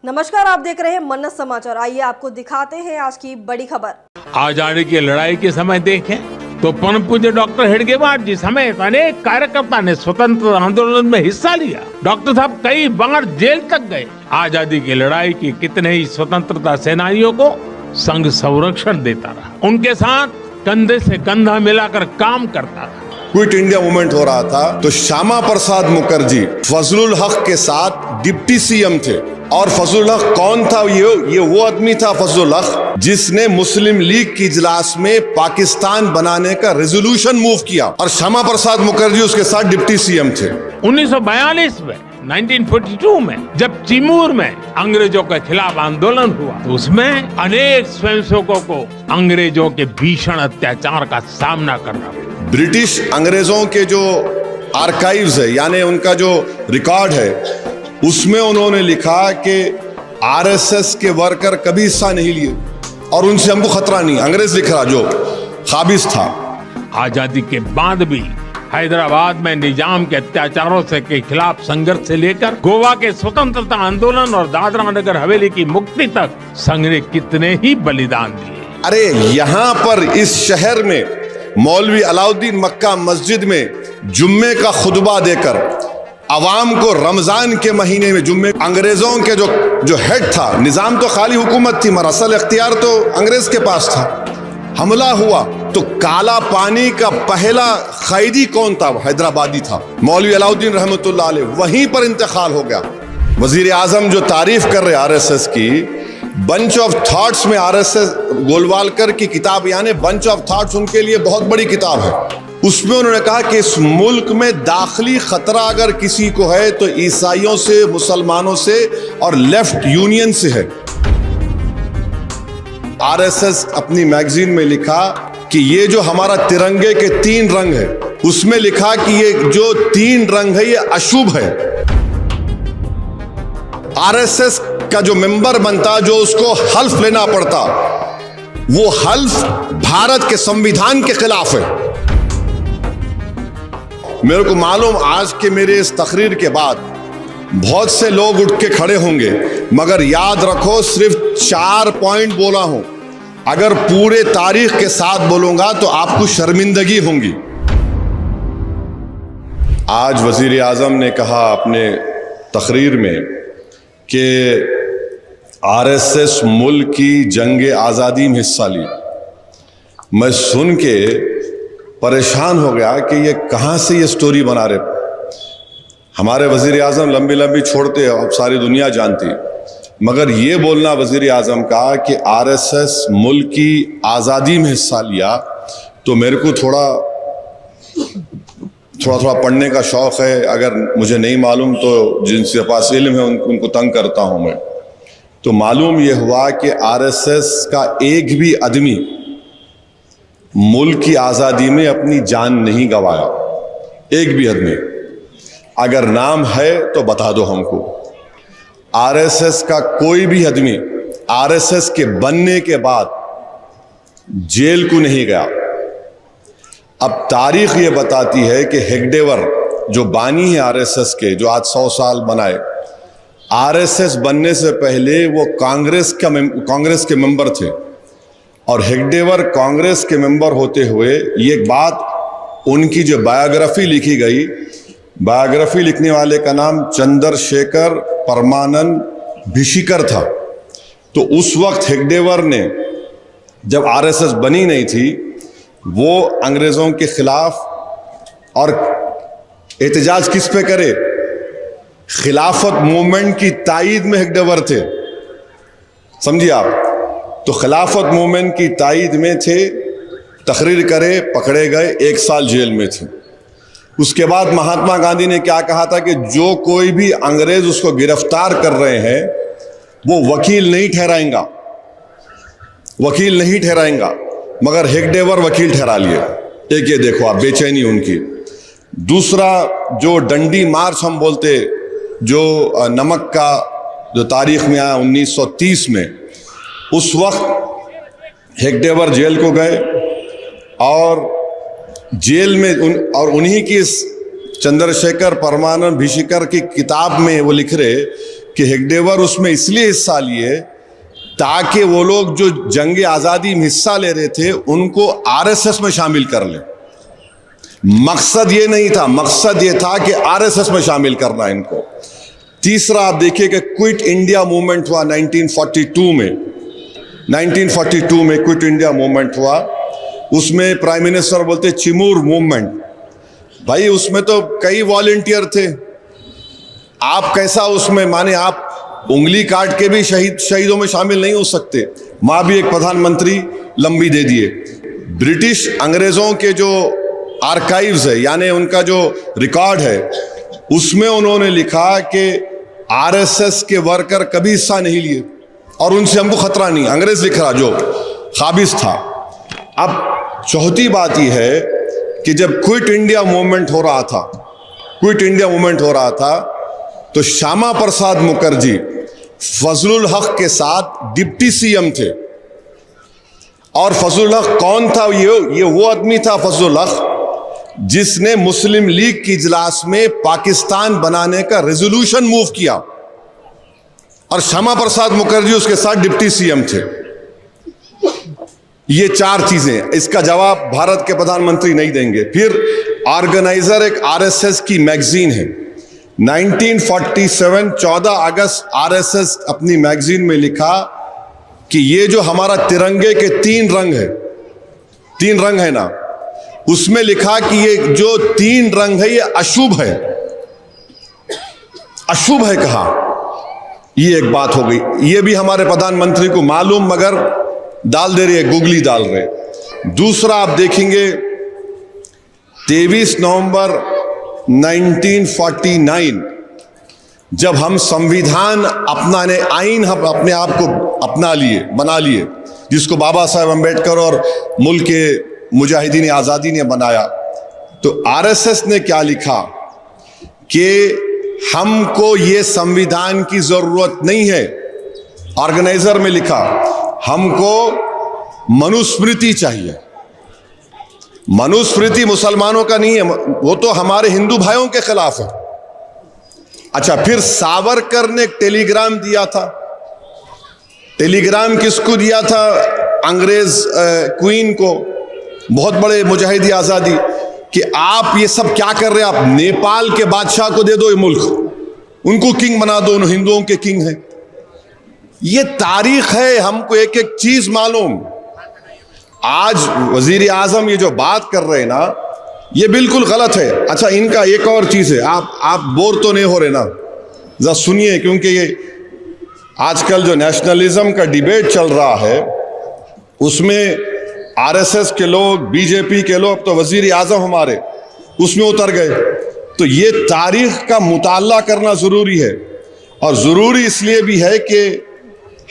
नमस्कार, आप देख रहे हैं मन्नत समाचार। आइए आपको दिखाते हैं आज की बड़ी खबर। आजादी की लड़ाई के समय देखें तो परम पूज्य डॉक्टर हेडगेवार जी समेत अनेक कार्यकर्ता ने स्वतंत्रता आंदोलन में हिस्सा लिया। डॉक्टर साहब कई बार जेल तक गए। आजादी की लड़ाई की कितने ही स्वतंत्रता सेनानियों को संघ संरक्षण देता रहा, उनके साथ कंधे से कंधा मिलाकर काम करता रहा। क्विट इंडिया मूवमेंट हो रहा था तो श्यामा प्रसाद मुखर्जी फजलुल हक के साथ डिप्टी सीएम थे। और फजलुल हक कौन था? ये वो आदमी था फजलुल हक जिसने मुस्लिम लीग की इजलास में पाकिस्तान बनाने का रेजोल्यूशन मूव किया, और श्यामा प्रसाद मुखर्जी उसके साथ डिप्टी सीएम थे। 1942 में 1942 में जब चिमूर में अंग्रेजों के खिलाफ आंदोलन हुआ तो उसमें अनेक स्वयंसेवकों को अंग्रेजों के भीषण अत्याचार का सामना करना पड़ा। ब्रिटिश अंग्रेजों के जो आर्काइव्स है, यानी उनका जो रिकॉर्ड है, उसमें उन्होंने लिखा कि आरएसएस के वर्कर कभी हिस्सा नहीं लिए और उनसे हमको खतरा नहीं। अंग्रेज लिख रहा जो खाबिज था। आजादी के बाद भी हैदराबाद में निजाम के अत्याचारों से के खिलाफ संघर्ष से लेकर गोवा के स्वतंत्रता आंदोलन और दादरा नगर हवेली की मुक्ति तक संघ ने कितने ही बलिदान दिए। अरे यहाँ पर इस शहर में मौलवी अलाउद्दीन मक्का मस्जिद में जुम्मे का खुतबा देकर अवाम को रमजान के महीने में जुम्मे, अंग्रेजों के जो हेड था, निजाम तो खाली हुकूमत थी मगर असल इख्तियार तो अंग्रेज के पास था, हमला हुआ तो काला पानी का पहला कैदी कौन था? हैदराबादी था, मौलवी अलाउद्दीन रहमतुल्लाह अलैह। वहीं पर इंतकाल हो गया। वजीर आजम जो तारीफ कर रहे आरएसएस की, बंच ऑफ थॉट्स में आरएसएस गोलवालकर की किताब, यानी बंच ऑफ थॉट्स उनके लिए बहुत बड़ी किताब है। उसमें उन्होंने कहा कि इस मुल्क में दाखिली खतरा अगर किसी को है तो ईसाइयों से, मुसलमानों से और लेफ्ट यूनियन से है। आरएसएस अपनी मैगजीन में लिखा कि ये जो हमारा तिरंगे के 3 रंग है, उसमें लिखा कि ये जो 3 रंग है ये अशुभ है। आरएसएस का जो मेंबर बनता, जो उसको हल्फ लेना पड़ता, वो हल्फ भारत के संविधान के खिलाफ है। मेरे को मालूम आज के मेरे इस तकरीर के बाद बहुत से लोग उठ के खड़े होंगे, मगर याद रखो सिर्फ 4 पॉइंट बोला हूं। अगर पूरे तारीख के साथ बोलूंगा तो आपको शर्मिंदगी होगी। आज वजीर आजम ने कहा अपने तकरीर में कि आरएसएस मुल्क की जंग आज़ादी में हिस्सा ली। मैं सुन के परेशान हो गया कि ये कहाँ से ये स्टोरी बना रहे। हमारे वजीर आजम लंबी लंबी छोड़ते, अब सारी दुनिया जानती, मगर ये बोलना वजीर आजम का कि आरएसएस मुल्क की आज़ादी में हिस्सा लिया, तो मेरे को थोड़ा पढ़ने का शौक़ है। अगर मुझे नहीं मालूम तो जिनके पास इल्म है उनको तंग करता हूँ मैं। तो मालूम ये हुआ कि आरएसएस का एक भी आदमी मुल्क की आज़ादी में अपनी जान नहीं गंवाया, एक भी आदमी। अगर नाम है तो बता दो हमको। आरएसएस का कोई भी आदमी आरएसएस के बनने के बाद जेल को नहीं गया। अब तारीख ये बताती है कि हेगडेवर जो बानी है आरएसएस के, जो आज 100 साल बनाए, आरएसएस बनने से पहले वो कांग्रेस के मेंबर थे, और हेगडेवर कांग्रेस के मेंबर होते हुए ये बात, उनकी जो बायोग्राफी लिखी गई, बायोग्राफी लिखने वाले का नाम चंद्रशेखर परमानंद भिशिकर था। तो उस वक्त हेगडेवर ने, जब आरएसएस बनी नहीं थी, वो अंग्रेजों के खिलाफ, और एहतजाज किस पे करे? खिलाफत मूवमेंट की तायीद में हेगडेवर थे, समझिए आप। तो खिलाफत मूवमेंट की तायीद में थे, तकरीर करे, पकड़े गए, 1 साल जेल में थे। उसके बाद महात्मा गांधी ने क्या कहा था कि जो कोई भी अंग्रेज उसको गिरफ्तार कर रहे हैं वो वकील नहीं ठहराएंगा, वकील नहीं ठहराएंगा, मगर हेगडेवर वकील ठहरा लिए। एक ये देखो आप बेचैनी उनकी। दूसरा, जो डंडी मार्च हम बोलते, जो नमक का जो तारीख में आया 1930 में, उस वक्त हेगडेवर जेल को गए और जेल में उन्हीं की चंद्रशेखर परमानंद भिशिकर की किताब में वो लिख रहे कि हेगडेवर उसमें इसलिए हिस्सा लिए ताकि वो लोग जो जंग आज़ादी में हिस्सा ले रहे थे उनको आरएसएस में शामिल कर ले। मकसद ये नहीं था, मकसद ये था कि आरएसएस में शामिल करना इनको। तीसरा आप देखिए कि क्विट इंडिया मूवमेंट हुआ 1942 में। 1942 में क्विट इंडिया मूवमेंट हुआ, उसमें प्राइम मिनिस्टर बोलते चिमूर मूवमेंट। भाई उसमें तो कई वॉलंटियर थे, आप कैसा उसमें माने आप उंगली काट के भी शहीदों में शामिल नहीं हो सकते। माँ भी एक प्रधानमंत्री लंबी दे दिए। ब्रिटिश अंग्रेजों के जो आर्काइव्स है यानी उनका जो रिकॉर्ड है उसमें उन्होंने लिखा कि आरएसएस के वर्कर कभी हिस्सा नहीं लिए और उनसे हमको खतरा नहीं। अंग्रेज लिख रहा जो खाबिज था। अब चौथी बात यह है कि जब क्विट इंडिया मूवमेंट हो रहा था तो श्यामा प्रसाद मुखर्जी फजलुल हक के साथ डिप्टी सीएम थे। और फजलुल हक कौन था? ये वो आदमी था फजलुल हक जिसने मुस्लिम लीग की इजलास में पाकिस्तान बनाने का रेजोल्यूशन मूव किया और श्यामा प्रसाद मुखर्जी उसके साथ डिप्टी सीएम थे। ये चार चीजें, इसका जवाब भारत के प्रधानमंत्री नहीं देंगे। फिर ऑर्गेनाइजर एक आरएसएस की मैगजीन है। 1947 14 अगस्त आरएसएस अपनी मैगजीन में लिखा कि ये जो हमारा तिरंगे के तीन रंग है ना, उसमें लिखा कि ये जो तीन रंग है ये अशुभ है। अशुभ है कहा, ये एक बात हो गई। ये भी हमारे प्रधानमंत्री को मालूम मगर डाल दे रहे, गुगली डाल रहे। दूसरा आप देखेंगे 23 नवंबर 1949 जब हम संविधान अपनाने, आइन हम अपने आप को बना लिए, जिसको बाबा साहेब अम्बेडकर और मुल्क के मुजाहिदीन आज़ादी ने बनाया, तो आरएसएस ने क्या लिखा कि हमको ये संविधान की जरूरत नहीं है। ऑर्गेनाइजर में लिखा हमको मनुस्मृति चाहिए। मनुस्मृति मुसलमानों का नहीं है, वो तो हमारे हिंदू भाइयों के खिलाफ है। अच्छा, फिर सावरकर ने एक टेलीग्राम दिया था। टेलीग्राम किसको दिया था? अंग्रेज क्वीन को, बहुत बड़े मुजाहिदी आज़ादी, कि आप ये सब क्या कर रहे हैं? आप नेपाल के बादशाह को दे दो ये मुल्क, उनको किंग बना दो, उन हिंदुओं के किंग हैं। ये तारीख है, हमको एक एक चीज मालूम। आज वजीर आजम ये जो बात कर रहे हैं ना, ये बिल्कुल गलत है। अच्छा, इनका एक और चीज है, आप बोर तो नहीं हो रहे ना? जरा सुनिए, क्योंकि ये आजकल जो नेशनलिज्म का डिबेट चल रहा है उसमें आरएसएस के लोग, बीजेपी के लोग, तो वजीर आजम हमारे उसमें उतर गए। तो ये तारीख का मुताला करना जरूरी है, और जरूरी इसलिए भी है कि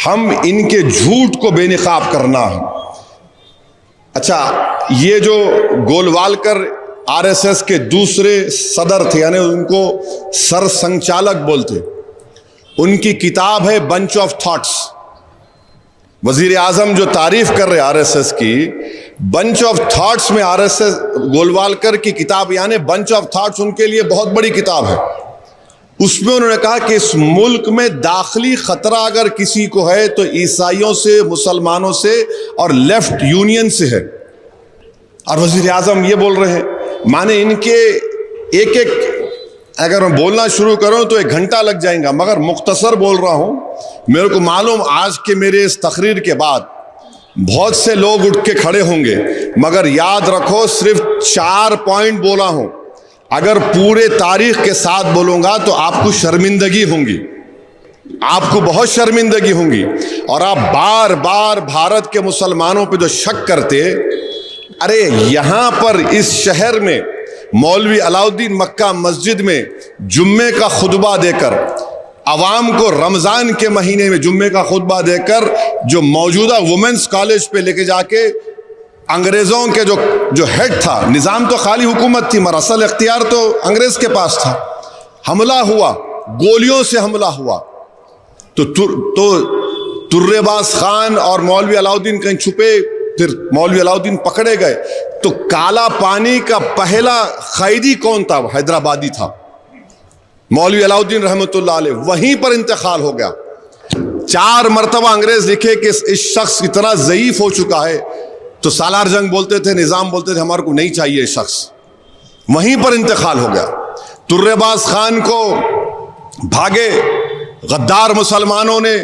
हम इनके झूठ को बेनकाब करना है। अच्छा, ये जो गोलवालकर आरएसएस के दूसरे सदर थे, यानी उनको सर संचालक बोलते, उनकी किताब है बंच ऑफ थॉट्स। वजीर आजम जो तारीफ कर रहे आरएसएस की, बंच ऑफ थॉट्स में आरएसएस गोलवालकर की किताब, यानी बंच ऑफ थॉट्स उनके लिए बहुत बड़ी किताब है। उसमें उन्होंने कहा कि इस मुल्क में दाखिली खतरा अगर किसी को है तो ईसाइयों से, मुसलमानों से और लेफ्ट यूनियन से है। और वजीर आजम ये बोल रहे हैं, माने इनके एक एक अगर मैं बोलना शुरू करूं तो 1 घंटा लग जाएगा, मगर मुख्तसर बोल रहा हूं। मेरे को मालूम आज के मेरे इस तकरीर के बाद बहुत से लोग उठ के खड़े होंगे, मगर याद रखो सिर्फ 4 पॉइंट बोला हूं। अगर पूरे तारीख के साथ बोलूंगा तो आपको शर्मिंदगी होंगी, आपको बहुत शर्मिंदगी होंगी। और आप बार बार भारत के मुसलमानों पे जो शक करते, अरे यहां पर इस शहर में मौलवी अलाउद्दीन मक्का मस्जिद में जुम्मे का खुतबा देकर, अवाम को रमजान के महीने में जुम्मे का खुतबा देकर, जो मौजूदा वुमेन्स कॉलेज पे लेके जाके अंग्रेजों के जो हेड था, निज़ाम तो खाली हुकूमत थी मगर असल इख्तियार तो अंग्रेज के पास था, हमला हुआ, गोलियों से हमला हुआ। तो तुर्रेबाज खान और मौलवी अलाउद्दीन कहीं छुपे, फिर मौलवी अलाउद्दीन पकड़े गए। तो काला पानी का पहला कैदी कौन था? हैदराबादी था। मौलवी अलाउद्दीन रहमतुल्लाह अलैह, वहीं पर इंतकाल हो गया। 4 मरतबा अंग्रेज लिखे कि इस शख्स इतना ज़ईफ हो चुका है, तो सालार जंग बोलते थे, निज़ाम बोलते थे हमारे को नहीं चाहिए शख्स, वहीं पर इंतकाल हो गया। तुर्रेबाज खान को भागे गद्दार मुसलमानों ने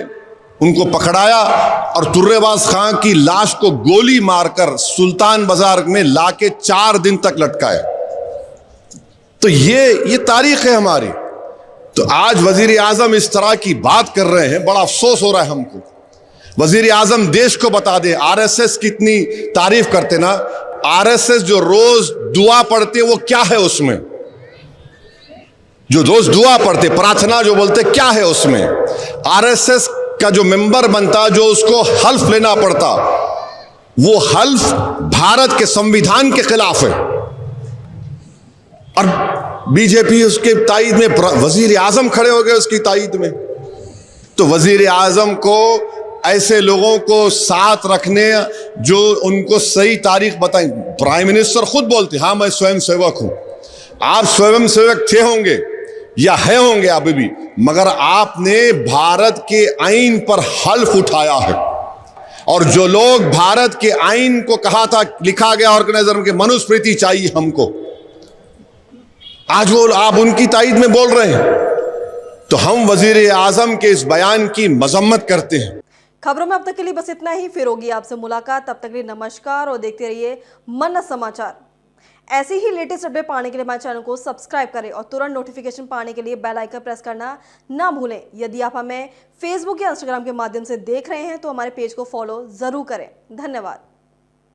उनको पकड़ाया और तुर्रेबाज खान की लाश को गोली मारकर सुल्तान बाजार में लाके 4 दिन तक लटकाया। तो ये तारीख है हमारी। तो आज वजीर आजम इस तरह की बात कर रहे हैं, बड़ा अफसोस हो रहा है हमको। वजीर आजम देश को बता दे, आरएसएस कितनी तारीफ करते ना, आरएसएस जो रोज दुआ पढ़ते वो क्या है उसमें, जो रोज दुआ पढ़ते, प्रार्थना जो बोलते, क्या है उसमें? आरएसएस का जो मेंबर बनता, जो उसको हल्फ लेना पड़ता, वो हल्फ भारत के संविधान के खिलाफ है। और बीजेपी उसके तायद में, वजीर आजम खड़े हो गए उसकी तायद में। तो वजीर आजम को ऐसे लोगों को साथ रखने जो उनको सही तारीख बताएं। प्राइम मिनिस्टर खुद बोलते, हाँ मैं स्वयं सेवक हूं। आप स्वयं सेवक थे होंगे या है होंगे अभी भी, मगर आपने भारत के आईन पर हल्फ उठाया है। और जो लोग भारत के आईन को कहा था, लिखा गया ऑर्गेनाइजर के मनुस्मृति चाहिए हमको, आज वो आप उनकी तायद में बोल रहे हैं। तो हम वजीर आजम के इस बयान की मजम्मत करते हैं। खबरों में अब तक के लिए बस इतना ही, फिर होगी आपसे मुलाकात। तब तक के लिए नमस्कार और देखते रहिए मन्नत समाचार। ऐसी ही लेटेस्ट अपडेट पाने के लिए हमारे चैनल को सब्सक्राइब करें और तुरंत नोटिफिकेशन पाने के लिए बेल आइकन प्रेस करना ना भूलें। यदि आप हमें फेसबुक या इंस्टाग्राम के माध्यम से देख रहे हैं तो हमारे पेज को फॉलो जरूर करें। धन्यवाद।